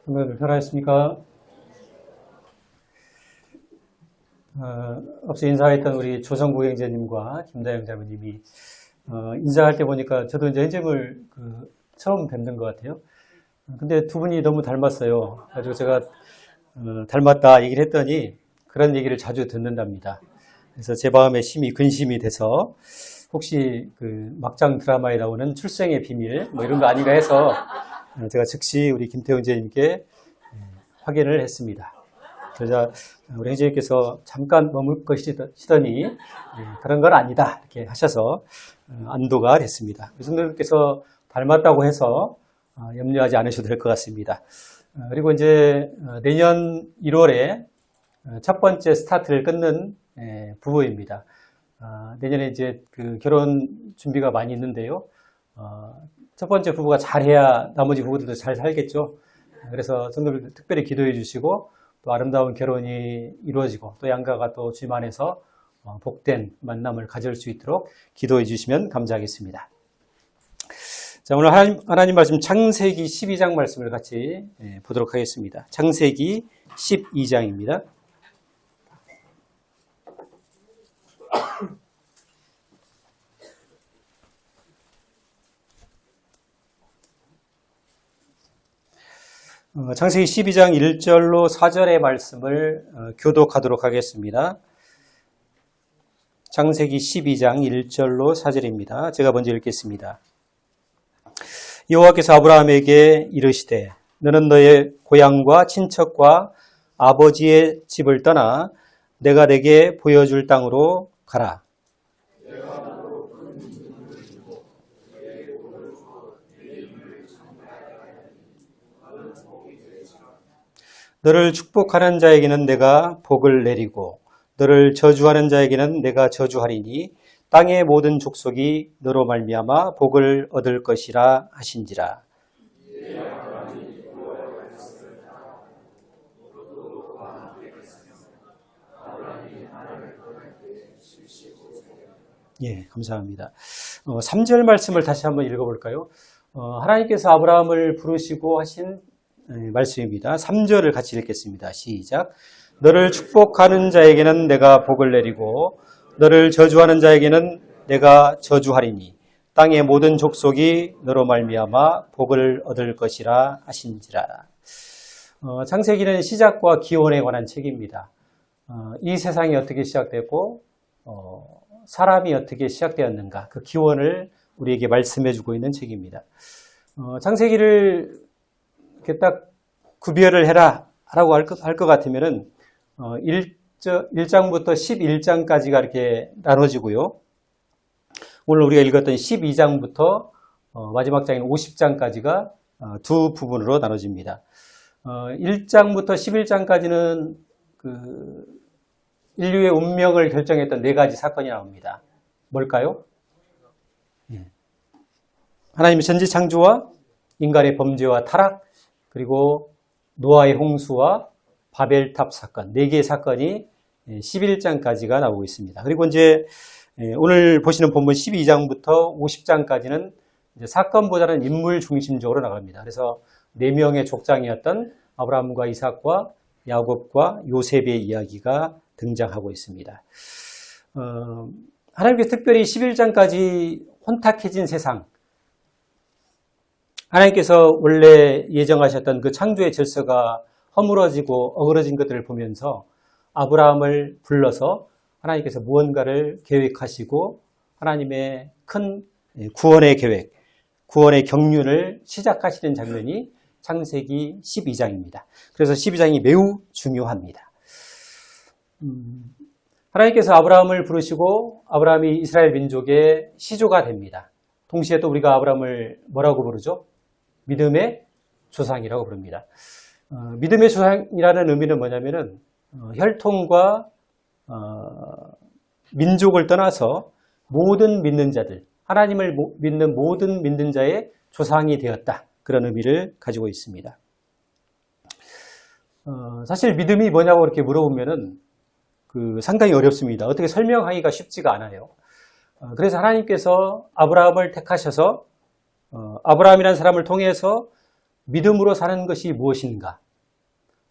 성도들 편하셨습니까? 앞서 인사했던 우리 조성구 형제님과 김다영 자매님이 인사할 때 보니까 저도 이제 형제님을 처음 뵙는 것 같아요. 근데 두 분이 너무 닮았어요. 그래서 제가 닮았다 얘기를 했더니 그런 얘기를 자주 듣는답니다. 그래서 제 마음에 심히 근심이 돼서 혹시 막장 드라마에 나오는 출생의 비밀 뭐 이런 거 아닌가 해서 제가 즉시 우리 김태형 형제님께 확인을 했습니다. 그러자 우리 형제님께서 잠깐 머물 것이더니 그런 건 아니다 이렇게 하셔서 안도가 됐습니다. 성도님께서 닮았다고 해서 염려하지 않으셔도 될 것 같습니다. 그리고 이제 내년 1월에 첫 번째 스타트를 끊는 부부입니다. 내년에 이제 결혼 준비가 많이 있는데요. 첫 번째 부부가 잘해야 나머지 부부들도 잘 살겠죠. 그래서 성도들 특별히 기도해 주시고 또 아름다운 결혼이 이루어지고 또 양가가 또 주님 안에서 복된 만남을 가질 수 있도록 기도해 주시면 감사하겠습니다. 자, 오늘 하나님 말씀 창세기 12장 말씀을 같이 보도록 하겠습니다. 창세기 12장입니다. 창세기 12장 1절로 4절의 말씀을 교독하도록 하겠습니다. 창세기 12장 1절로 4절입니다. 제가 먼저 읽겠습니다. 여호와께서 아브라함에게 이르시되 너는 너의 고향과 친척과 아버지의 집을 떠나 내가 내게 보여줄 땅으로 가라. 너를 축복하는 자에게는 내가 복을 내리고 너를 저주하는 자에게는 내가 저주하리니 땅의 모든 족속이 너로 말미암아 복을 얻을 것이라 하신지라. 예, 감사합니다. 3절 말씀을 다시 한번 읽어볼까요? 하나님께서 아브라함을 부르시고 하신 말씀입니다. 3절을 같이 읽겠습니다. 시작. 너를 축복하는 자에게는 내가 복을 내리고 너를 저주하는 자에게는 내가 저주하리니 땅의 모든 족속이 너로 말미암아 복을 얻을 것이라 하신지라. 창세기는 시작과 기원에 관한 책입니다. 이 세상이 어떻게 시작됐고 사람이 어떻게 시작되었는가 그 기원을 우리에게 말씀해주고 있는 책입니다. 창세기를 이렇게 딱 구별을 해라 라고 할 것 같으면은 1장부터 11장까지가 이렇게 나눠지고요. 오늘 우리가 읽었던 12장부터 마지막 장인 50장까지가 두 부분으로 나눠집니다. 1장부터 11장까지는 인류의 운명을 결정했던 네 가지 사건이 나옵니다. 뭘까요? 하나님의 천지 창조와 인간의 범죄와 타락, 그리고 노아의 홍수와 바벨탑 사건, 4개의 사건이 11장까지가 나오고 있습니다. 그리고 이제 오늘 보시는 본문 12장부터 50장까지는 이제 사건보다는 인물 중심적으로 나갑니다. 그래서 4명의 족장이었던 아브라함과 이삭과 야곱과 요셉의 이야기가 등장하고 있습니다. 하나님께서 특별히 11장까지 혼탁해진 세상, 하나님께서 원래 예정하셨던 그 창조의 질서가 허물어지고 어그러진 것들을 보면서 아브라함을 불러서 하나님께서 무언가를 계획하시고 하나님의 큰 구원의 계획, 구원의 경륜을 시작하시는 장면이 창세기 12장입니다. 그래서 12장이 매우 중요합니다. 하나님께서 아브라함을 부르시고 아브라함이 이스라엘 민족의 시조가 됩니다. 동시에 또 우리가 아브라함을 뭐라고 부르죠? 믿음의 조상이라고 부릅니다. 믿음의 조상이라는 의미는 뭐냐면은 혈통과 민족을 떠나서 모든 믿는 자들, 하나님을 믿는 모든 믿는 자의 조상이 되었다. 그런 의미를 가지고 있습니다. 사실 믿음이 뭐냐고 이렇게 물어보면은 상당히 어렵습니다. 어떻게 설명하기가 쉽지가 않아요. 그래서 하나님께서 아브라함을 택하셔서 아브라함이라는 사람을 통해서 믿음으로 사는 것이 무엇인가,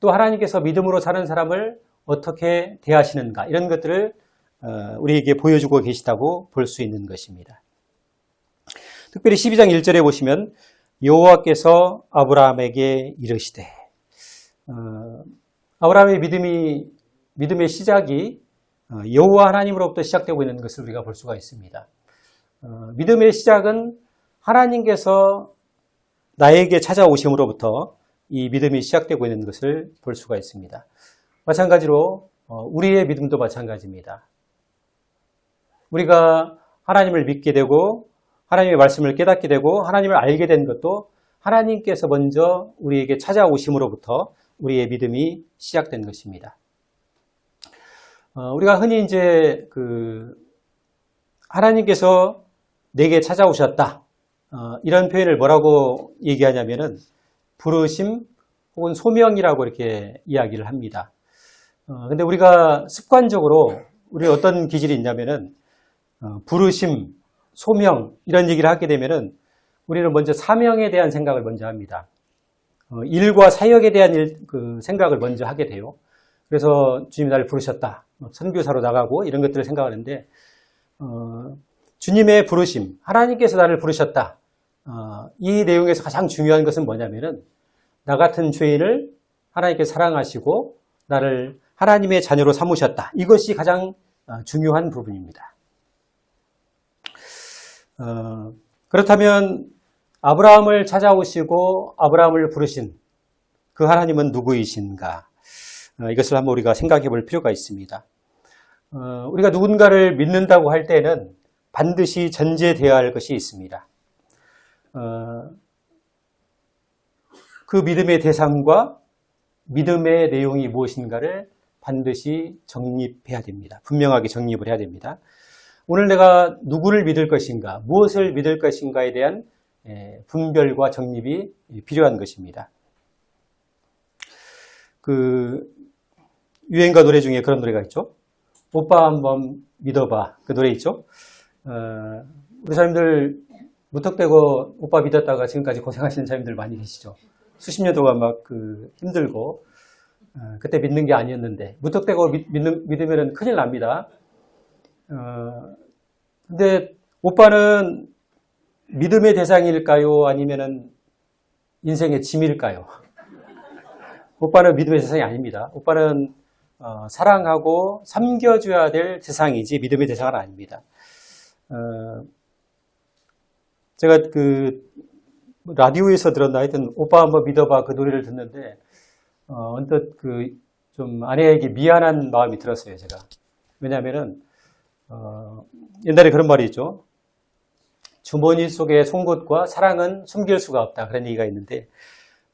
또 하나님께서 믿음으로 사는 사람을 어떻게 대하시는가, 이런 것들을 우리에게 보여주고 계시다고 볼 수 있는 것입니다. 특별히 12장 1절에 보시면 여호와께서 아브라함에게 이르시되, 아브라함의 믿음의 시작이 여호와 하나님으로부터 시작되고 있는 것을 우리가 볼 수가 있습니다. 믿음의 시작은 하나님께서 나에게 찾아오심으로부터 이 믿음이 시작되고 있는 것을 볼 수가 있습니다. 마찬가지로 우리의 믿음도 마찬가지입니다. 우리가 하나님을 믿게 되고 하나님의 말씀을 깨닫게 되고 하나님을 알게 된 것도 하나님께서 먼저 우리에게 찾아오심으로부터 우리의 믿음이 시작된 것입니다. 우리가 흔히 이제 하나님께서 내게 찾아오셨다, 이런 표현을 뭐라고 얘기하냐면은 부르심 혹은 소명이라고 이렇게 이야기를 합니다. 근데 우리가 습관적으로 우리 어떤 기질이 있냐면은 부르심, 소명 이런 얘기를 하게 되면은 우리는 먼저 사명에 대한 생각을 먼저 합니다. 일과 사역에 대한 생각을 먼저 하게 돼요. 그래서 주님이 나를 부르셨다, 선교사로 나가고 이런 것들을 생각하는데, 주님의 부르심, 하나님께서 나를 부르셨다, 이 내용에서 가장 중요한 것은 뭐냐면은 나 같은 죄인을 하나님께서 사랑하시고 나를 하나님의 자녀로 삼으셨다, 이것이 가장 중요한 부분입니다. 그렇다면 아브라함을 찾아오시고 아브라함을 부르신 그 하나님은 누구이신가? 이것을 한번 우리가 생각해 볼 필요가 있습니다. 우리가 누군가를 믿는다고 할 때는 반드시 전제되어야 할 것이 있습니다. 그 믿음의 대상과 믿음의 내용이 무엇인가를 반드시 정립해야 됩니다. 분명하게 정립을 해야 됩니다. 오늘 내가 누구를 믿을 것인가, 무엇을 믿을 것인가에 대한 분별과 정립이 필요한 것입니다. 유행가 노래 중에 그런 노래가 있죠. 오빠 한번 믿어봐, 그 노래 있죠. 우리 사람들 무턱대고 오빠 믿었다가 지금까지 고생하시는 사람들 많이 계시죠. 수십 년 동안 막 힘들고 그때 믿는 게 아니었는데 무턱대고 믿으면 큰일 납니다. 근데 오빠는 믿음의 대상일까요? 아니면은 인생의 짐일까요? 오빠는 믿음의 대상이 아닙니다. 오빠는 사랑하고 섬겨줘야 될 대상이지 믿음의 대상은 아닙니다. 제가 라디오에서 들었나 하여튼 오빠 한번 믿어봐 그 노래를 듣는데 언뜻 좀 아내에게 미안한 마음이 들었어요, 제가. 왜냐하면은 옛날에 그런 말이 있죠. 주머니 속의 송곳과 사랑은 숨길 수가 없다, 그런 얘기가 있는데,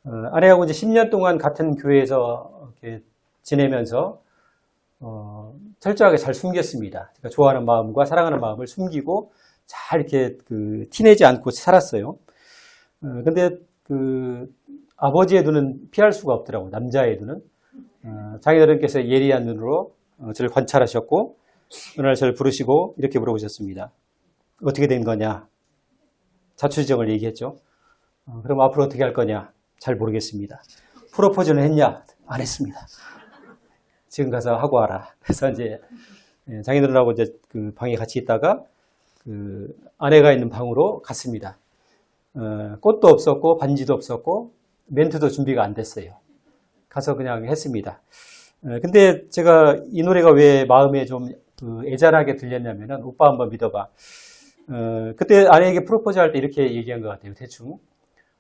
아내하고 이제 10년 동안 같은 교회에서 이렇게 지내면서 철저하게 잘 숨겼습니다. 제가 좋아하는 마음과 사랑하는 마음을 숨기고 잘 이렇게 티내지 않고 살았어요. 근데 아버지의 눈은 피할 수가 없더라고요. 남자의 눈은. 자기들께서 예리한 눈으로 저를 관찰하셨고 어느 날 저를 부르시고 이렇게 물어보셨습니다. 어떻게 된 거냐? 자초지정을 얘기했죠. 그럼 앞으로 어떻게 할 거냐? 잘 모르겠습니다. 프로포즈는 했냐? 안 했습니다. 지금 가서 하고 와라. 그래서 이제 자기들하고 이제 방에 같이 있다가 아내가 있는 방으로 갔습니다. 꽃도 없었고 반지도 없었고 멘트도 준비가 안 됐어요. 가서 그냥 했습니다. 근데 제가 이 노래가 왜 마음에 좀 애잔하게 들렸냐면은 오빠 한번 믿어봐. 그때 아내에게 프로포즈 할 때 이렇게 얘기한 것 같아요. 대충.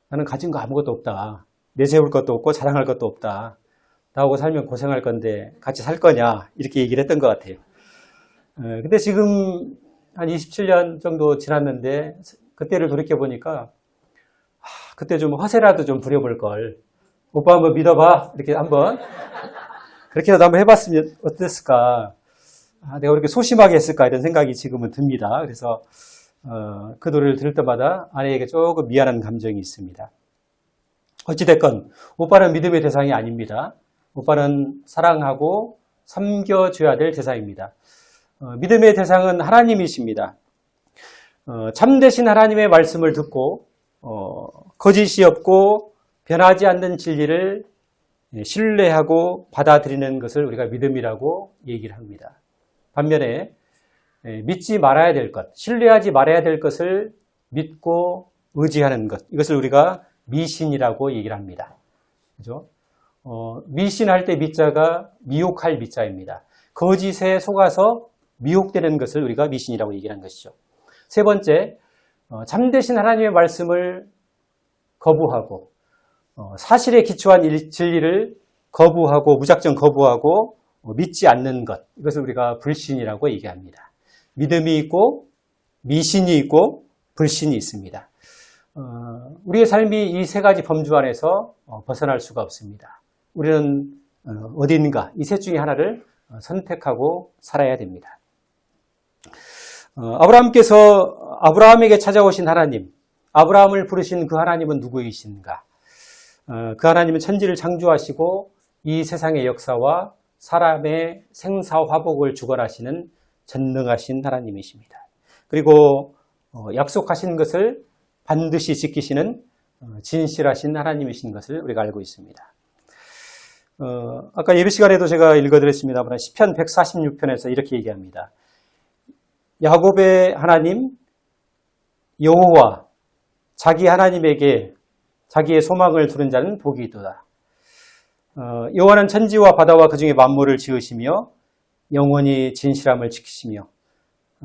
나는 가진 거 아무것도 없다. 내세울 것도 없고 자랑할 것도 없다. 나하고 살면 고생할 건데 같이 살 거냐? 이렇게 얘기를 했던 것 같아요. 근데 지금 한 27년 정도 지났는데 그때를 돌이켜보니까 그때 좀 허세라도 좀 부려볼 걸. 오빠 한번 믿어봐. 이렇게 한번. 그렇게라도 한번 해봤으면 어땠을까. 내가 그렇게 소심하게 했을까 이런 생각이 지금은 듭니다. 그래서 그 노래를 들을 때마다 아내에게 조금 미안한 감정이 있습니다. 어찌됐건 오빠는 믿음의 대상이 아닙니다. 오빠는 사랑하고 섬겨줘야 될 대상입니다. 믿음의 대상은 하나님이십니다. 참되신 하나님의 말씀을 듣고 거짓이 없고 변하지 않는 진리를 신뢰하고 받아들이는 것을 우리가 믿음이라고 얘기를 합니다. 반면에 믿지 말아야 될 것, 신뢰하지 말아야 될 것을 믿고 의지하는 것, 이것을 우리가 미신이라고 얘기를 합니다. 그죠? 미신할 때 미자가 미혹할 미자입니다. 거짓에 속아서 미혹되는 것을 우리가 미신이라고 얘기하는 것이죠. 세 번째, 참되신 하나님의 말씀을 거부하고 사실에 기초한 진리를 거부하고 무작정 거부하고 믿지 않는 것, 이것을 우리가 불신이라고 얘기합니다. 믿음이 있고 미신이 있고 불신이 있습니다. 우리의 삶이 이 세 가지 범주 안에서 벗어날 수가 없습니다. 우리는 어딘가 이 셋 중에 하나를 선택하고 살아야 됩니다. 아브라함께서 아브라함에게 찾아오신 하나님, 아브라함을 부르신 그 하나님은 누구이신가? 그 하나님은 천지를 창조하시고 이 세상의 역사와 사람의 생사화복을 주관하시는 전능하신 하나님이십니다. 그리고 약속하신 것을 반드시 지키시는 진실하신 하나님이신 것을 우리가 알고 있습니다. 아까 예배 시간에도 제가 읽어드렸습니다만 시편 146편에서 이렇게 얘기합니다. 야곱의 하나님 여호와 자기 하나님에게 자기의 소망을 두는 자는 복이 있도다. 여호와는 천지와 바다와 그 중에 만물을 지으시며 영원히 진실함을 지키시며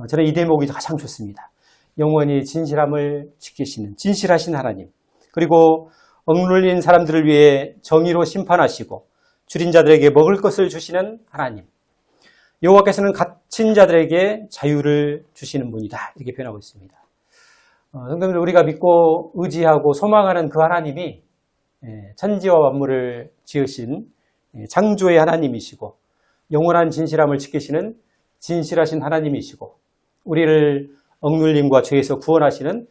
저는 이 대목이 가장 좋습니다. 영원히 진실함을 지키시는 진실하신 하나님, 그리고 억눌린 사람들을 위해 정의로 심판하시고 줄인 자들에게 먹을 것을 주시는 하나님, 여호와께서는 갇힌 자들에게 자유를 주시는 분이다, 이렇게 표현하고 있습니다. 성도님들, 우리가 믿고 의지하고 소망하는 그 하나님이 천지와 만물을 지으신 창조의 하나님이시고 영원한 진실함을 지키시는 진실하신 하나님이시고 우리를 억눌림과 죄에서 구원하시는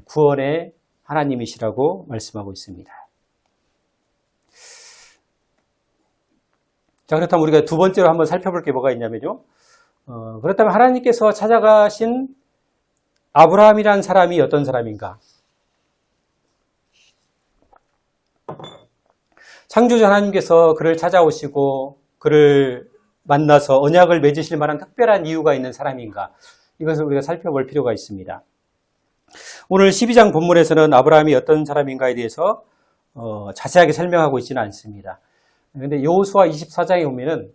구원의 하나님이시라고 말씀하고 있습니다. 자, 그렇다면 우리가 두 번째로 한번 살펴볼 게 뭐가 있냐면요. 그렇다면 하나님께서 찾아가신 아브라함이라는 사람이 어떤 사람인가? 창조주 하나님께서 그를 찾아오시고 그를 만나서 언약을 맺으실 만한 특별한 이유가 있는 사람인가? 이것을 우리가 살펴볼 필요가 있습니다. 오늘 12장 본문에서는 아브라함이 어떤 사람인가에 대해서 자세하게 설명하고 있지는 않습니다. 그런데 여호수아 24장에 보면은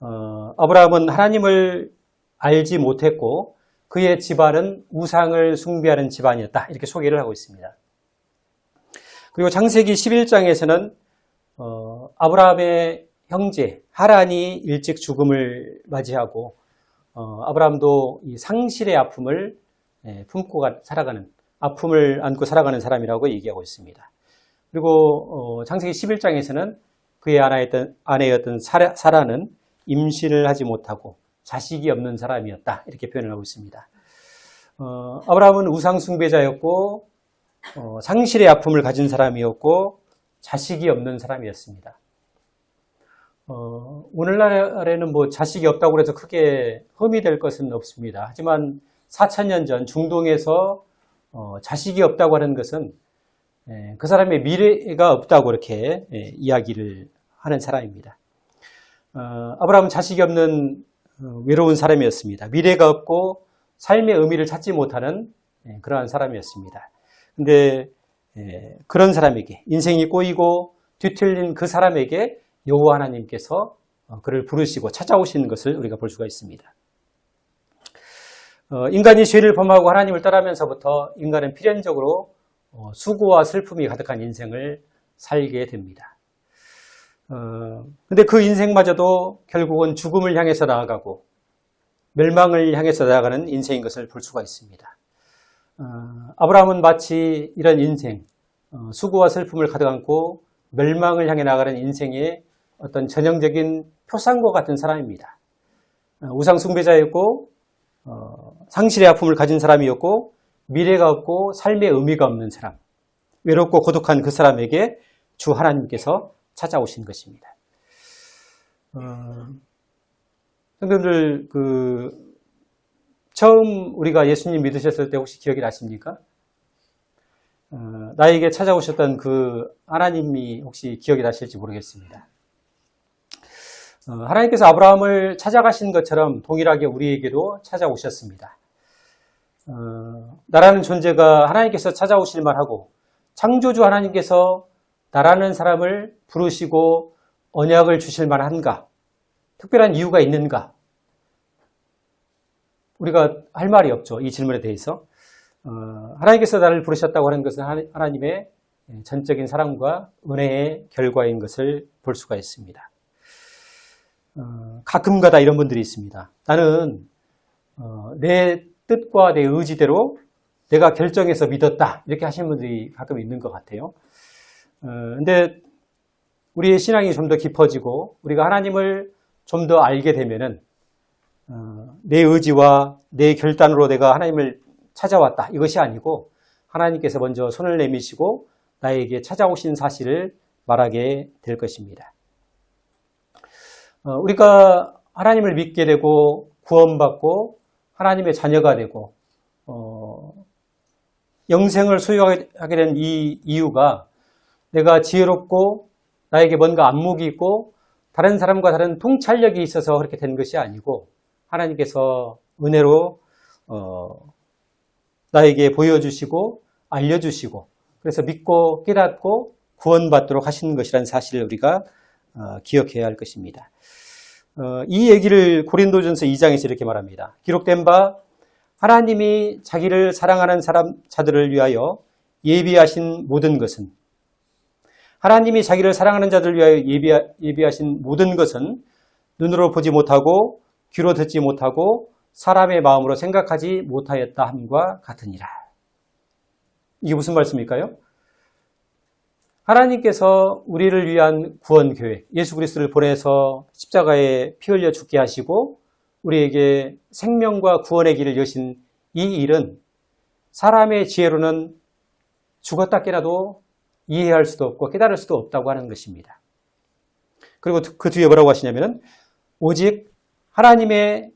아브라함은 하나님을 알지 못했고 그의 집안은 우상을 숭배하는 집안이었다, 이렇게 소개를 하고 있습니다. 그리고 창세기 11장에서는 아브라함의 형제 하란이 일찍 죽음을 맞이하고 아브라함도 이 상실의 아픔을 품고 살아가는, 아픔을 안고 살아가는 사람이라고 얘기하고 있습니다. 그리고 창세기 11장에서는 그의 아내였던 사라는 임신을 하지 못하고 자식이 없는 사람이었다, 이렇게 표현을 하고 있습니다. 아브라함은 우상 숭배자였고 상실의 아픔을 가진 사람이었고 자식이 없는 사람이었습니다. 오늘날에는 뭐 자식이 없다고 해서 크게 흠이 될 것은 없습니다. 하지만 4000년 전 중동에서 자식이 없다고 하는 것은 그 사람의 미래가 없다고 이렇게 이야기를 하는 사람입니다. 아브라함은 자식이 없는 외로운 사람이었습니다. 미래가 없고 삶의 의미를 찾지 못하는 그러한 사람이었습니다. 근데 그런 사람에게, 인생이 꼬이고 뒤틀린 그 사람에게 여호와 하나님께서 그를 부르시고 찾아오시는 것을 우리가 볼 수가 있습니다. 인간이 죄를 범하고 하나님을 떠나면서부터 인간은 필연적으로 수고와 슬픔이 가득한 인생을 살게 됩니다. 근데 그 인생마저도 결국은 죽음을 향해서 나아가고 멸망을 향해서 나아가는 인생인 것을 볼 수가 있습니다. 아브라함은 마치 이런 인생, 수고와 슬픔을 가득 안고 멸망을 향해 나아가는 인생의 어떤 전형적인 표상과 같은 사람입니다. 우상 숭배자였고 상실의 아픔을 가진 사람이었고 미래가 없고 삶의 의미가 없는 사람, 외롭고 고독한 그 사람에게 주 하나님께서 찾아오신 것입니다. 성도님들, 처음 우리가 예수님 믿으셨을 때 혹시 기억이 나십니까? 나에게 찾아오셨던 그 하나님이 혹시 기억이 나실지 모르겠습니다. 하나님께서 아브라함을 찾아가신 것처럼 동일하게 우리에게도 찾아오셨습니다. 나라는 존재가 하나님께서 찾아오실 만하고 창조주 하나님께서 나라는 사람을 부르시고 언약을 주실 만한가? 특별한 이유가 있는가? 우리가 할 말이 없죠. 이 질문에 대해서. 하나님께서 나를 부르셨다고 하는 것은 하나님의 전적인 사랑과 은혜의 결과인 것을 볼 수가 있습니다. 가끔가다 이런 분들이 있습니다. 나는 내 뜻과 내 의지대로 내가 결정해서 믿었다. 이렇게 하시는 분들이 가끔 있는 것 같아요. 근데 우리의 신앙이 좀 더 깊어지고 우리가 하나님을 좀 더 알게 되면은 내 의지와 내 결단으로 내가 하나님을 찾아왔다. 이것이 아니고 하나님께서 먼저 손을 내미시고 나에게 찾아오신 사실을 말하게 될 것입니다. 우리가 하나님을 믿게 되고 구원받고 하나님의 자녀가 되고 영생을 소유하게 된 이 이유가 내가 지혜롭고 나에게 뭔가 안목이 있고 다른 사람과 다른 통찰력이 있어서 그렇게 된 것이 아니고 하나님께서 은혜로 나에게 보여주시고 알려주시고 그래서 믿고 깨닫고 구원받도록 하시는 것이라는 사실을 우리가 기억해야 할 것입니다. 이 얘기를 고린도전서 2장에서 이렇게 말합니다. 기록된 바 하나님이 자기를 사랑하는 자들을 위하여 예비하신 모든 것은 하나님이 자기를 사랑하는 자들을 위하여 예비하신 모든 것은 눈으로 보지 못하고 귀로 듣지 못하고 사람의 마음으로 생각하지 못하였다 함과 같으니라. 이게 무슨 말씀일까요? 하나님께서 우리를 위한 구원 계획, 예수 그리스도를 보내서 십자가에 피 흘려 죽게 하시고 우리에게 생명과 구원의 길을 여신 이 일은 사람의 지혜로는 죽었다 깨라도 이해할 수도 없고 깨달을 수도 없다고 하는 것입니다. 그리고 그 뒤에 뭐라고 하시냐면은 오직 하나님이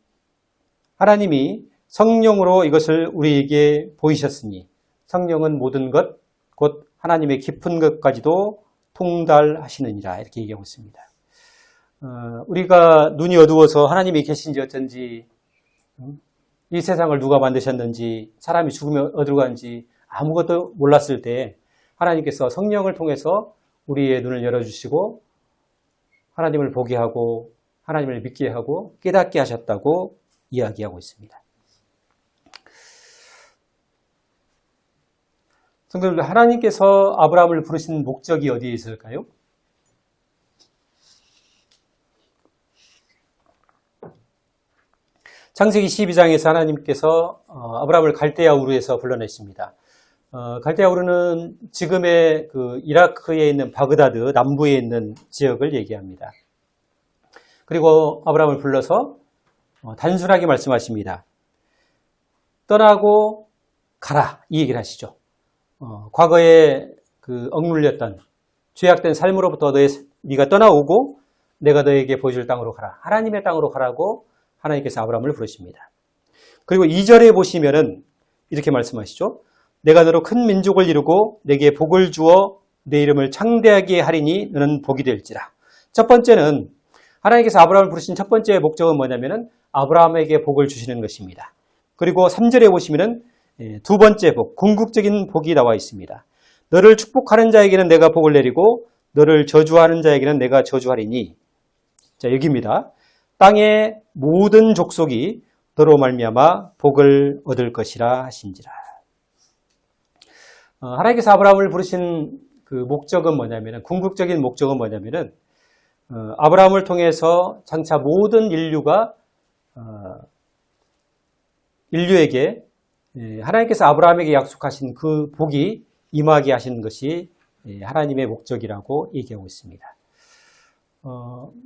성령으로 이것을 우리에게 보이셨으니 성령은 모든 것, 곧 하나님의 깊은 것까지도 통달하시느니라 이렇게 얘기하고 있습니다. 우리가 눈이 어두워서 하나님이 계신지 어쩐지 이 세상을 누가 만드셨는지 사람이 죽으면 어디로 가는지 아무것도 몰랐을 때 하나님께서 성령을 통해서 우리의 눈을 열어주시고 하나님을 보게 하고 하나님을 믿게 하고 깨닫게 하셨다고 이야기하고 있습니다. 성도들, 하나님께서 아브라함을 부르신 목적이 어디에 있을까요? 창세기 12장에서 하나님께서 아브라함을 갈대아 우르에서 불러내십니다. 갈대아 우르는 지금의 그 이라크에 있는 바그다드 남부에 있는 지역을 얘기합니다. 그리고 아브라함을 불러서 단순하게 말씀하십니다. 떠나고 가라 이 얘기를 하시죠. 과거에 그 억눌렸던 죄악된 삶으로부터 네가 떠나오고 내가 너에게 보여줄 땅으로 가라. 하나님의 땅으로 가라고 하나님께서 아브라함을 부르십니다. 그리고 2절에 보시면은 이렇게 말씀하시죠. 내가 너로 큰 민족을 이루고 내게 복을 주어 내 이름을 창대하게 하리니 너는 복이 될지라. 첫 번째는 하나님께서 아브라함을 부르신 첫 번째 목적은 뭐냐면은 아브라함에게 복을 주시는 것입니다. 그리고 3절에 보시면은 두 번째 복, 궁극적인 복이 나와 있습니다. 너를 축복하는 자에게는 내가 복을 내리고 너를 저주하는 자에게는 내가 저주하리니. 자, 여기입니다. 땅의 모든 족속이 너로 말미암아 복을 얻을 것이라 하신지라. 하나님께서 아브라함을 부르신 그 목적은 뭐냐면은 궁극적인 목적은 뭐냐면은 아브라함을 통해서 장차 모든 인류에게 하나님께서 아브라함에게 약속하신 그 복이 임하게 하시는 것이 하나님의 목적이라고 얘기하고 있습니다.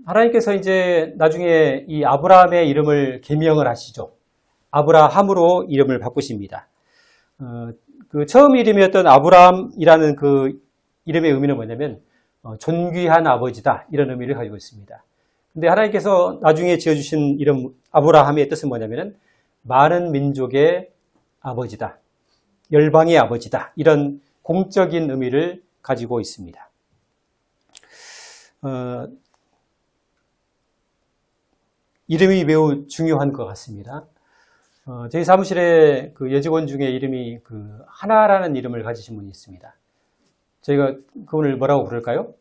하나님께서 이제 나중에 이 아브라함의 이름을 개명을 하시죠. 아브라함으로 이름을 바꾸십니다. 그 처음 이름이었던 아브라함이라는 그 이름의 의미는 뭐냐면 존귀한 아버지다 이런 의미를 가지고 있습니다. 근데 하나님께서 나중에 지어주신 이름 아브라함의 뜻은 뭐냐면은 많은 민족의 아버지다, 열방의 아버지다 이런 공적인 의미를 가지고 있습니다. 이름이 매우 중요한 것 같습니다. 저희 사무실에 그 여직원 중에 이름이 그 하나라는 이름을 가지신 분이 있습니다. 저희가 그분을 뭐라고 부를까요?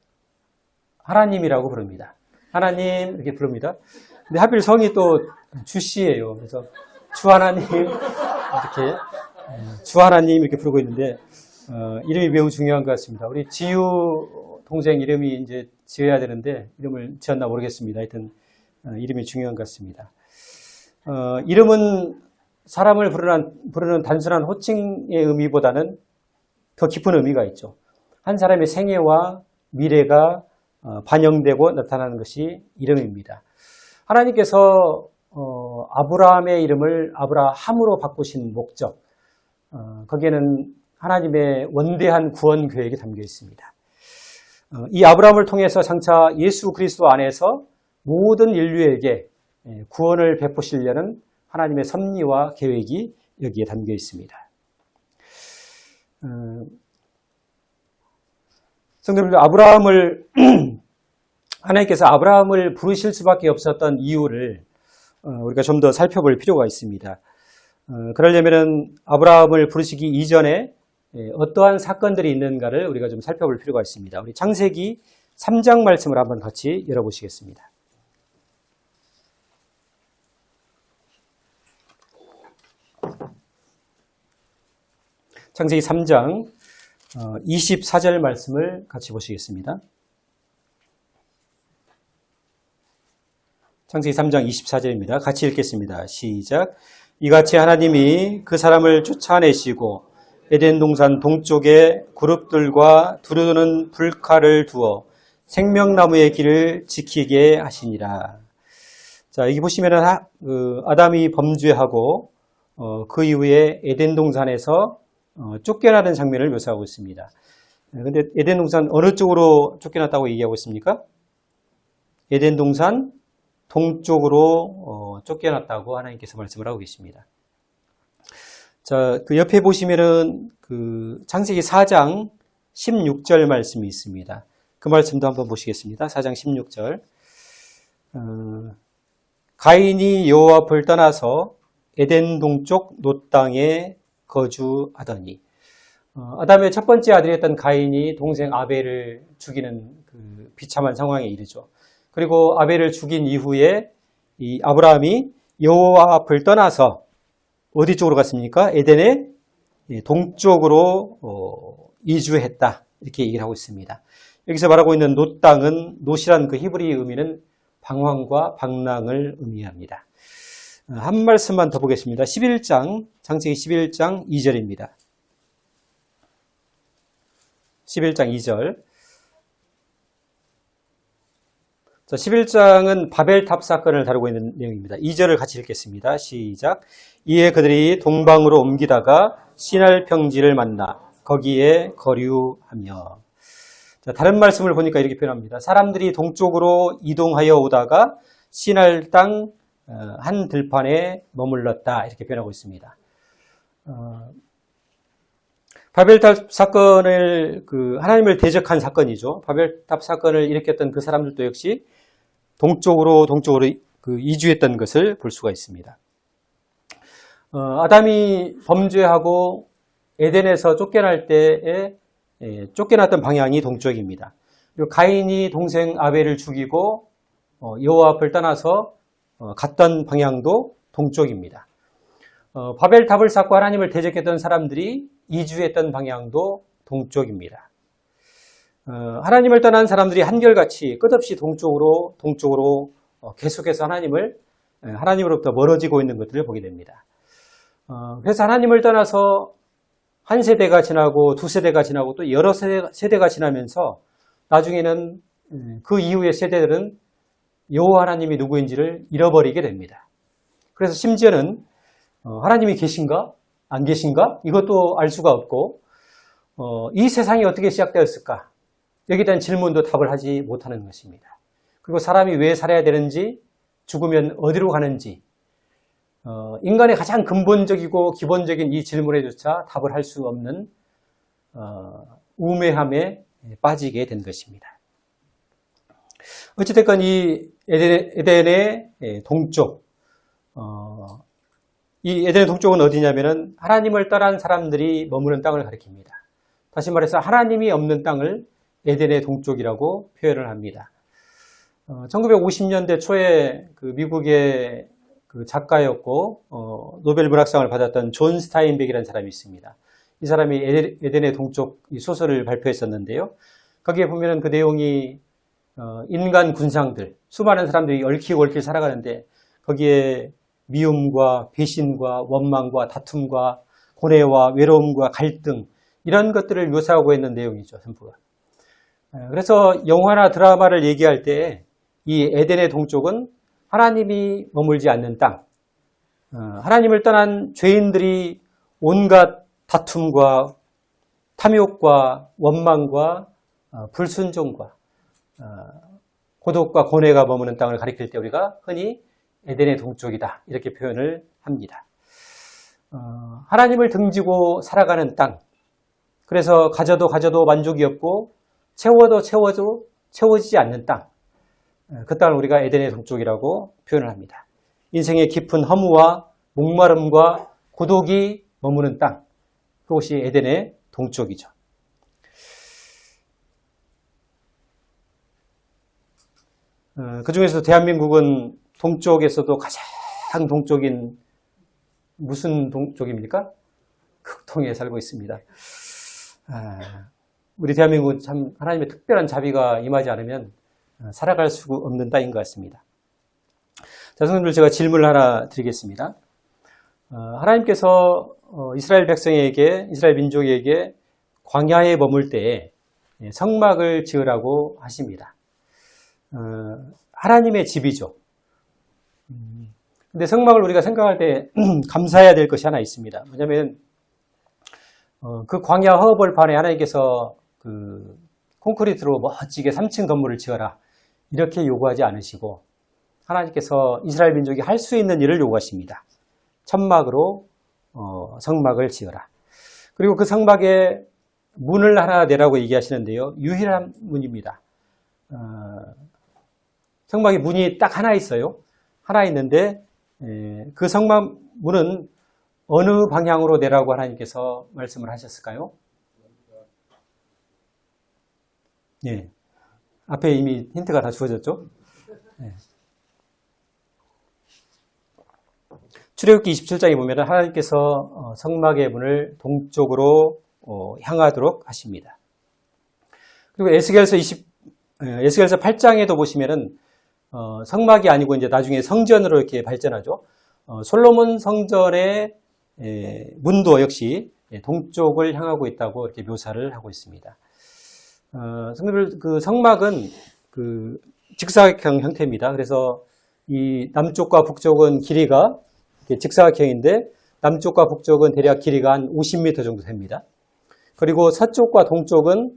하나님이라고 부릅니다. 하나님 이렇게 부릅니다. 근데 하필 성이 또 주씨예요. 그래서 주 하나님 이렇게 주 하나님 이렇게 부르고 있는데 이름이 매우 중요한 것 같습니다. 우리 지유 동생 이름이 이제 지어야 되는데 이름을 지었나 모르겠습니다. 하여튼 이름이 중요한 것 같습니다. 이름은 사람을 부르는 단순한 호칭의 의미보다는 더 깊은 의미가 있죠. 한 사람의 생애와 미래가 반영되고 나타나는 것이 이름입니다. 하나님께서 아브라함의 이름을 아브라함으로 바꾸신 목적, 거기에는 하나님의 원대한 구원 계획이 담겨 있습니다. 이 아브라함을 통해서 장차 예수 그리스도 안에서 모든 인류에게 구원을 베푸시려는 하나님의 섭리와 계획이 여기에 담겨 있습니다. 성도님들, 하나님께서 아브라함을 부르실 수밖에 없었던 이유를 우리가 좀 더 살펴볼 필요가 있습니다. 그러려면 아브라함을 부르시기 이전에 어떠한 사건들이 있는가를 우리가 좀 살펴볼 필요가 있습니다. 우리 창세기 3장 말씀을 한번 같이 열어보시겠습니다. 창세기 3장 24절 말씀을 같이 보시겠습니다. 창세기 3장 24절입니다. 같이 읽겠습니다. 시작. 이같이 하나님이 그 사람을 쫓아내시고 에덴 동산 동쪽에 그룹들과 두루는 불칼을 두어 생명나무의 길을 지키게 하시니라. 자, 여기 보시면은 아담이 범죄하고 그 이후에 에덴 동산에서 쫓겨나는 장면을 묘사하고 있습니다. 그런데 에덴 동산 어느 쪽으로 쫓겨났다고 얘기하고 있습니까? 에덴 동산 동쪽으로 쫓겨났다고 하나님께서 말씀을 하고 계십니다. 자, 그 옆에 보시면은 그 창세기 4장 16절 말씀이 있습니다. 그 말씀도 한번 보시겠습니다. 4장 16절. 가인이 여호와 앞을 떠나서 에덴 동쪽 놋 땅에 거주하더니, 아담의 첫 번째 아들이었던 가인이 동생 아벨을 죽이는 그 비참한 상황에 이르죠. 그리고 아벨을 죽인 이후에 이 아브라함이 여호와 앞을 떠나서 어디 쪽으로 갔습니까? 에덴의 동쪽으로 이주했다. 이렇게 얘기를 하고 있습니다. 여기서 말하고 있는 놋 땅은, 놋이란 그 히브리 의미는 방황과 방랑을 의미합니다. 한 말씀만 더 보겠습니다. 11장, 창세기 11장 2절입니다. 11장 2절. 자, 11장은 바벨탑 사건을 다루고 있는 내용입니다. 2절을 같이 읽겠습니다. 시작. 이에 그들이 동방으로 옮기다가 시날 평지를 만나 거기에 거류하며. 자, 다른 말씀을 보니까 이렇게 표현합니다. 사람들이 동쪽으로 이동하여 오다가 시날 땅 한 들판에 머물렀다. 이렇게 표현하고 있습니다. 바벨탑 사건을 하나님을 대적한 사건이죠. 바벨탑 사건을 일으켰던 그 사람들도 역시 동쪽으로 이주했던 것을 볼 수가 있습니다. 아담이 범죄하고 에덴에서 쫓겨날 때에 쫓겨났던 방향이 동쪽입니다. 그리고 가인이 동생 아벨을 죽이고 여호와 앞을 떠나서 갔던 방향도 동쪽입니다. 바벨탑을 쌓고 하나님을 대적했던 사람들이 이주했던 방향도 동쪽입니다. 하나님을 떠난 사람들이 한결같이 끝없이 동쪽으로 계속해서 하나님으로부터 멀어지고 있는 것들을 보게 됩니다. 그래서 하나님을 떠나서 한 세대가 지나고 두 세대가 지나고 또 여러 세대가 지나면서 나중에는 그 이후의 세대들은 여호와 하나님이 누구인지를 잃어버리게 됩니다. 그래서 심지어는 하나님이 계신가? 안 계신가? 이것도 알 수가 없고 이 세상이 어떻게 시작되었을까? 여기에 대한 질문도 답을 하지 못하는 것입니다. 그리고 사람이 왜 살아야 되는지, 죽으면 어디로 가는지, 인간의 가장 근본적이고 기본적인 이 질문에조차 답을 할 수 없는 우매함에 빠지게 된 것입니다. 어찌됐건 이 에덴의 동쪽, 이 에덴의 동쪽은 어디냐면은 하나님을 떠난 사람들이 머무는 땅을 가리킵니다. 다시 말해서 하나님이 없는 땅을 에덴의 동쪽이라고 표현을 합니다. 1950년대 초에 그 미국의 그 작가였고 노벨 문학상을 받았던 존 스타인백이라는 사람이 있습니다. 이 사람이 에덴의 동쪽 이 소설을 발표했었는데요. 거기에 보면은 그 내용이 인간 군상들, 수많은 사람들이 얽히고 살아가는데 거기에 미움과 배신과 원망과 다툼과 고뇌와 외로움과 갈등 이런 것들을 묘사하고 있는 내용이죠. 전부가. 그래서 영화나 드라마를 얘기할 때 이 에덴의 동쪽은 하나님이 머물지 않는 땅, 하나님을 떠난 죄인들이 온갖 다툼과 탐욕과 원망과 불순종과 고독과 고뇌가 머무는 땅을 가리킬 때 우리가 흔히 에덴의 동쪽이다 이렇게 표현을 합니다. 하나님을 등지고 살아가는 땅, 그래서 가져도 만족이 없고 채워도 채워지지 않는 땅, 그 땅을 우리가 에덴의 동쪽이라고 표현을 합니다. 인생의 깊은 허무와 목마름과 고독이 머무는 땅, 그것이 에덴의 동쪽이죠. 그 중에서도 대한민국은 동쪽에서도 가장 동쪽인 무슨 동쪽입니까? 극동에 살고 있습니다. 우리 대한민국은 참 하나님의 특별한 자비가 임하지 않으면 살아갈 수 없는 땅인 것 같습니다. 자, 성도님들 제가 질문을 하나 드리겠습니다. 하나님께서 이스라엘 백성에게, 이스라엘 민족에게 광야에 머물 때에 성막을 지으라고 하십니다. 하나님의 집이죠. 근데 성막을 우리가 생각할 때 감사해야 될 것이 하나 있습니다. 뭐냐면 그 광야 허허벌판에 하나님께서 그 콘크리트로 멋지게 3층 건물을 지어라 이렇게 요구하지 않으시고 하나님께서 이스라엘 민족이 할 수 있는 일을 요구하십니다. 천막으로 성막을 지어라. 그리고 그 성막에 문을 하나 내라고 얘기하시는데요. 유일한 문입니다. 성막에 문이 딱 하나 있어요. 하나 있는데 그 성막 문은 어느 방향으로 내라고 하나님께서 말씀을 하셨을까요? 예. 앞에 이미 힌트가 다 주어졌죠? 예. 출애굽기 27장에 보면 하나님께서 성막의 문을 동쪽으로 향하도록 하십니다. 그리고 에스겔서 8장에도 보시면은 성막이 아니고 이제 나중에 성전으로 이렇게 발전하죠. 솔로몬 성전의 문도 역시 동쪽을 향하고 있다고 이렇게 묘사를 하고 있습니다. 성도들 그 성막은 그 직사각형 형태입니다. 그래서 이 남쪽과 북쪽은 길이가 직사각형인데 남쪽과 북쪽은 대략 길이가 한 50m 정도 됩니다. 그리고 서쪽과 동쪽은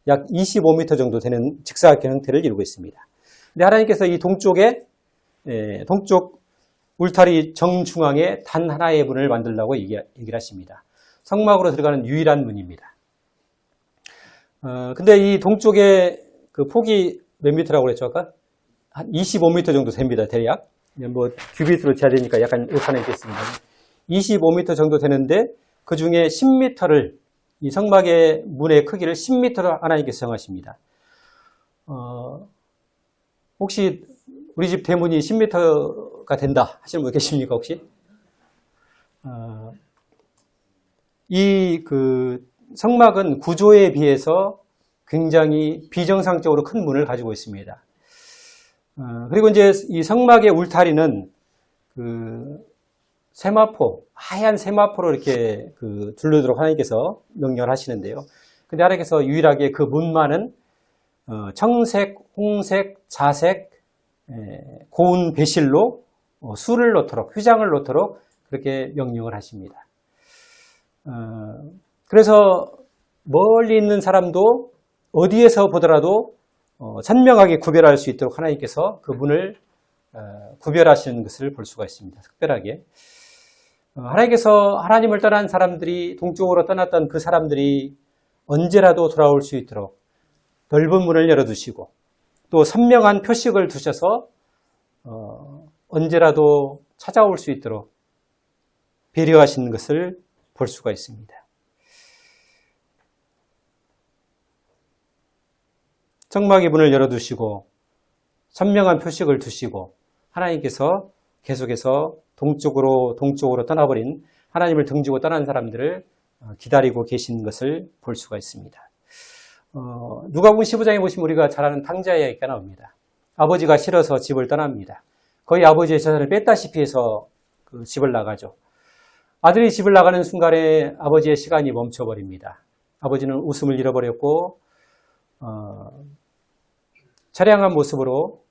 약 25m 정도 되는 직사각형 형태를 이루고 있습니다. 근데 하나님께서 이 동쪽에 동쪽 울타리 정중앙에 단 하나의 문을 만들라고 얘기를 하십니다. 성막으로 들어가는 유일한 문입니다. 근데 이 동쪽의 그 폭이 몇 미터라고 그랬죠, 아까? 한 25m 정도 됩니다, 대략. 뭐, 큐비트로 재야 되니까 약간 오차는 있겠습니다. 25m 정도 되는데, 그 중에 10m를, 이 성막의 문의 크기를 10m로 하나님께서 정하십니다. 혹시 우리 집 대문이 10m가 된다 하시는 분 계십니까, 혹시? 이 성막은 구조에 비해서 굉장히 비정상적으로 큰 문을 가지고 있습니다. 그리고 이제 이 성막의 울타리는 세마포, 하얀 세마포로 이렇게 둘르도록 하나님께서 명령을 하시는데요. 근데 하나님께서 유일하게 그 문만은 청색, 홍색, 자색, 고운 배실로 술을 넣도록, 휘장을 넣도록 그렇게 명령을 하십니다. 그래서 멀리 있는 사람도 어디에서 보더라도 선명하게 구별할 수 있도록 하나님께서 그 문을 구별하시는 것을 볼 수가 있습니다. 특별하게. 하나님께서 하나님을 떠난 사람들이 동쪽으로 떠났던 그 사람들이 언제라도 돌아올 수 있도록 넓은 문을 열어두시고 또 선명한 표식을 두셔서 언제라도 찾아올 수 있도록 배려하시는 것을 볼 수가 있습니다. 청막의 문을 열어두시고 선명한 표식을 두시고 하나님께서 계속해서 동쪽으로 떠나버린 하나님을 등지고 떠난 사람들을 기다리고 계신 것을 볼 수가 있습니다. 누가복음 15장에 보시면 우리가 잘 아는 탕자의 이야기가 나옵니다. 아버지가 싫어서 집을 떠납니다. 거의 아버지의 재산을 뺐다시피 해서 그 집을 나가죠. 아들이 집을 나가는 순간에 아버지의 시간이 멈춰버립니다. 아버지는 웃음을 잃어버렸고 처량한 모습으로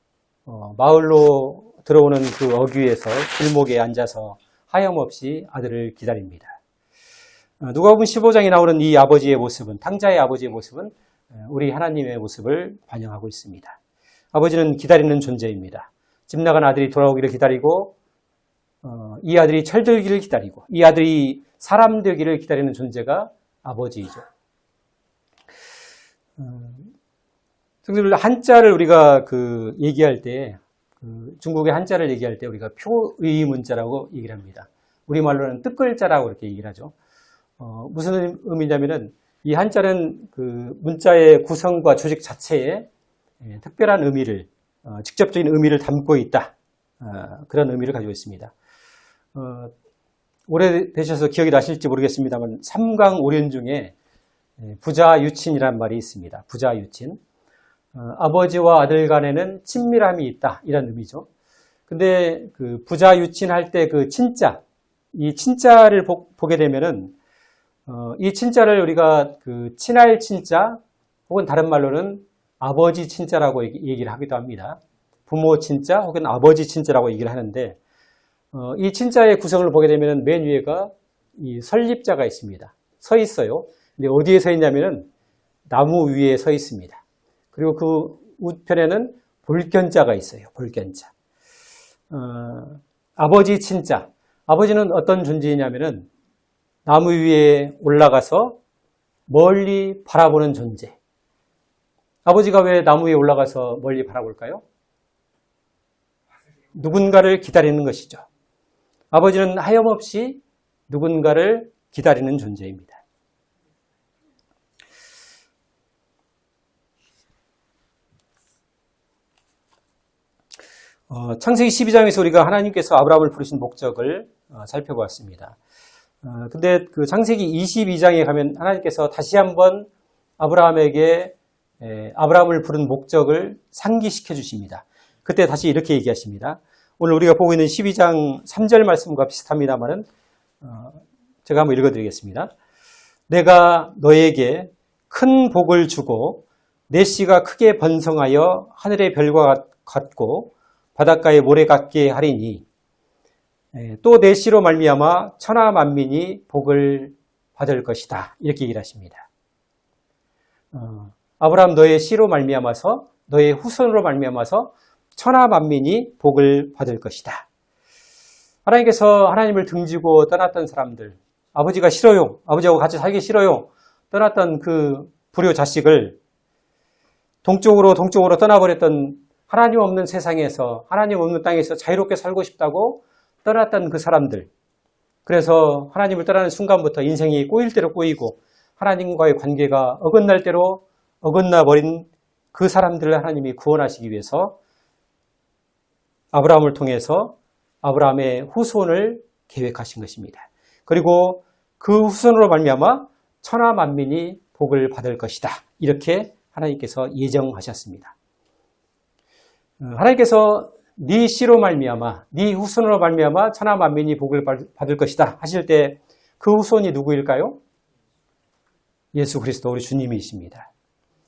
마을로 들어오는 그 어귀에서 길목에 앉아서 하염없이 아들을 기다립니다. 누가복음 15장에 나오는 이 아버지의 모습은, 탕자의 아버지의 모습은 우리 하나님의 모습을 반영하고 있습니다. 아버지는 기다리는 존재입니다. 집 나간 아들이 돌아오기를 기다리고 이 아들이 철들기를 기다리고 이 아들이 사람 되기를 기다리는 존재가 아버지이죠. 성도들, 한자를 우리가 얘기할 때 중국의 한자를 얘기할 때 우리가 표의문자라고 얘기를 합니다. 우리말로는 뜻글자라고 이렇게 얘기를 하죠. 무슨 의미냐면은 이 한자는 그 문자의 구성과 조직 자체에 특별한 의미를, 직접적인 의미를 담고 있다. 그런 의미를 가지고 있습니다. 오래되셔서 기억이 나실지 모르겠습니다만 삼강오륜 중에 부자유친이란 말이 있습니다. 부자유친. 아버지와 아들 간에는 친밀함이 있다. 이런 의미죠. 근데 그 부자유친할 때 그 친자, 이 친자를 보게 되면은 이 친자를 우리가 그 친할 친자 혹은 다른 말로는 아버지 친자라고 얘기를 하기도 합니다. 부모 친자 혹은 아버지 친자라고 얘기를 하는데 이 친자의 구성을 보게 되면 맨 위에가 이 설립자가 있습니다. 서 있어요. 근데 어디에 서 있냐면은 나무 위에 서 있습니다. 그리고 그 우편에는 볼견자가 있어요. 볼견자. 아버지 친자. 아버지는 어떤 존재이냐면은 나무 위에 올라가서 멀리 바라보는 존재. 아버지가 왜 나무 위에 올라가서 멀리 바라볼까요? 누군가를 기다리는 것이죠. 아버지는 하염없이 누군가를 기다리는 존재입니다. 창세기 12장에서 우리가 하나님께서 아브라함을 부르신 목적을 살펴보았습니다. 근데 그 창세기 22장에 가면 하나님께서 다시 한번 아브라함에게 아브라함을 부른 목적을 상기시켜 주십니다. 그때 다시 이렇게 얘기하십니다. 오늘 우리가 보고 있는 12장 3절 말씀과 비슷합니다만은 제가 한번 읽어드리겠습니다. 내가 너에게 큰 복을 주고 내 씨가 크게 번성하여 하늘의 별과 같고 바닷가의 모래 같게 하리니 또 내 씨로 말미암아 천하 만민이 복을 받을 것이다. 이렇게 얘기를 하십니다. 아브라함 너의 씨로 말미암아서 너의 후손으로 말미암아서 천하 만민이 복을 받을 것이다. 하나님께서 하나님을 등지고 떠났던 사람들, 아버지가 싫어요, 아버지하고 같이 살기 싫어요, 떠났던 그 불효 자식을 동쪽으로 떠나버렸던 하나님 없는 세상에서, 하나님 없는 땅에서 자유롭게 살고 싶다고 떠났던 그 사람들, 그래서 하나님을 떠나는 순간부터 인생이 꼬일 대로 꼬이고 하나님과의 관계가 어긋날 대로 어긋나 버린 그 사람들을 하나님이 구원하시기 위해서 아브라함을 통해서 아브라함의 후손을 계획하신 것입니다. 그리고 그 후손으로 말미암아 천하 만민이 복을 받을 것이다. 이렇게 하나님께서 예정하셨습니다. 하나님께서 네 씨로 말미암아, 네 후손으로 말미암아 천하 만민이 복을 받을 것이다 하실 때 그 후손이 누구일까요? 예수 그리스도 우리 주님이십니다.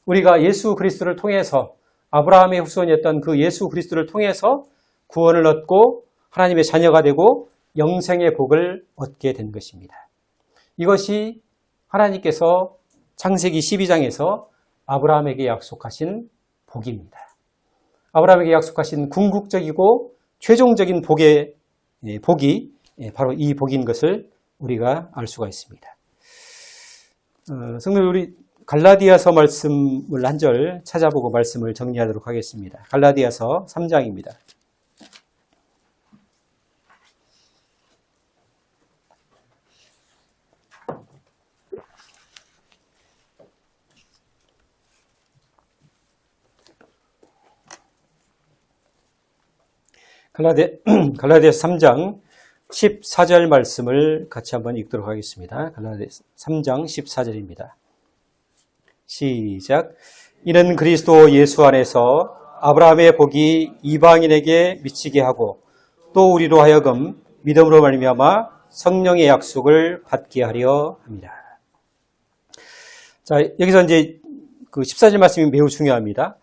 우리가 예수 그리스도를 통해서 아브라함의 후손이었던 그 예수 그리스도를 통해서 구원을 얻고 하나님의 자녀가 되고 영생의 복을 얻게 된 것입니다. 이것이 하나님께서 창세기 12장에서 아브라함에게 약속하신 복입니다. 아브라함에게 약속하신 궁극적이고 최종적인 복이 바로 이 복인 것을 우리가 알 수가 있습니다. 성도 우리 갈라디아서 말씀을 한 절 찾아보고 말씀을 정리하도록 하겠습니다. 갈라디아서 3장입니다. 갈라디아서 3장 14절 말씀을 같이 한번 읽도록 하겠습니다. 갈라디아서 3장 14절입니다. 시작. 이는 그리스도 예수 안에서 아브라함의 복이 이방인에게 미치게 하고 또 우리로 하여금 믿음으로 말미암아 성령의 약속을 받게 하려 합니다. 자, 여기서 이제 그 14절 말씀이 매우 중요합니다.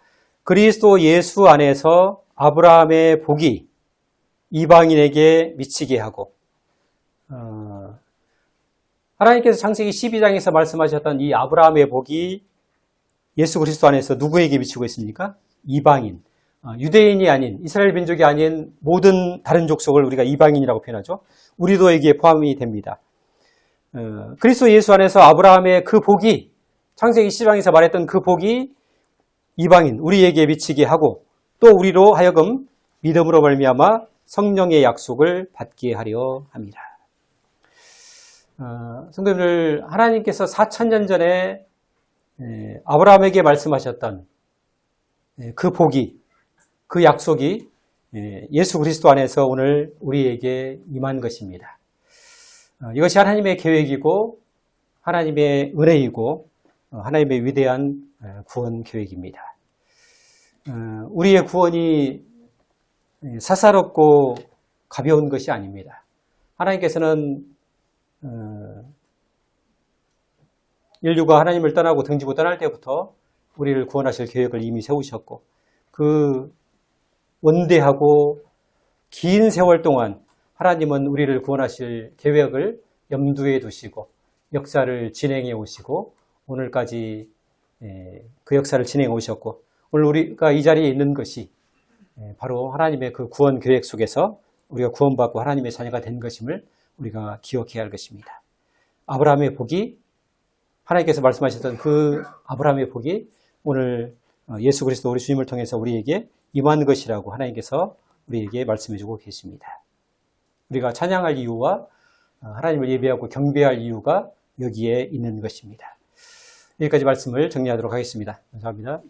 그리스도 예수 안에서 아브라함의 복이 이방인에게 미치게 하고, 하나님께서 창세기 12장에서 말씀하셨던 이 아브라함의 복이 예수 그리스도 안에서 누구에게 미치고 있습니까? 이방인, 유대인이 아닌, 이스라엘 민족이 아닌 모든 다른 족속을 우리가 이방인이라고 표현하죠. 우리도 여기에 포함이 됩니다. 그리스도 예수 안에서 아브라함의 그 복이, 창세기 12장에서 말했던 그 복이 이방인, 우리에게 미치게 하고 또 우리로 하여금 믿음으로 말미암아 성령의 약속을 받게 하려 합니다. 성도님들, 하나님께서 4000년 전에 아브라함에게 말씀하셨던 그 복이, 그 약속이 예수 그리스도 안에서 오늘 우리에게 임한 것입니다. 이것이 하나님의 계획이고 하나님의 은혜이고 하나님의 위대한 구원 계획입니다. 우리의 구원이 사사롭고 가벼운 것이 아닙니다. 하나님께서는 인류가 하나님을 떠나고 등지고 떠날 때부터 우리를 구원하실 계획을 이미 세우셨고 그 원대하고 긴 세월 동안 하나님은 우리를 구원하실 계획을 염두에 두시고 역사를 진행해 오시고 오늘까지 그 역사를 진행해 오셨고 오늘 우리가 이 자리에 있는 것이 바로 하나님의 그 구원 계획 속에서 우리가 구원받고 하나님의 자녀가 된 것임을 우리가 기억해야 할 것입니다. 아브라함의 복이 하나님께서 말씀하셨던 그 아브라함의 복이 오늘 예수 그리스도 우리 주님을 통해서 우리에게 임한 것이라고 하나님께서 우리에게 말씀해주고 계십니다. 우리가 찬양할 이유와 하나님을 예배하고 경배할 이유가 여기에 있는 것입니다. 여기까지 말씀을 정리하도록 하겠습니다. 감사합니다.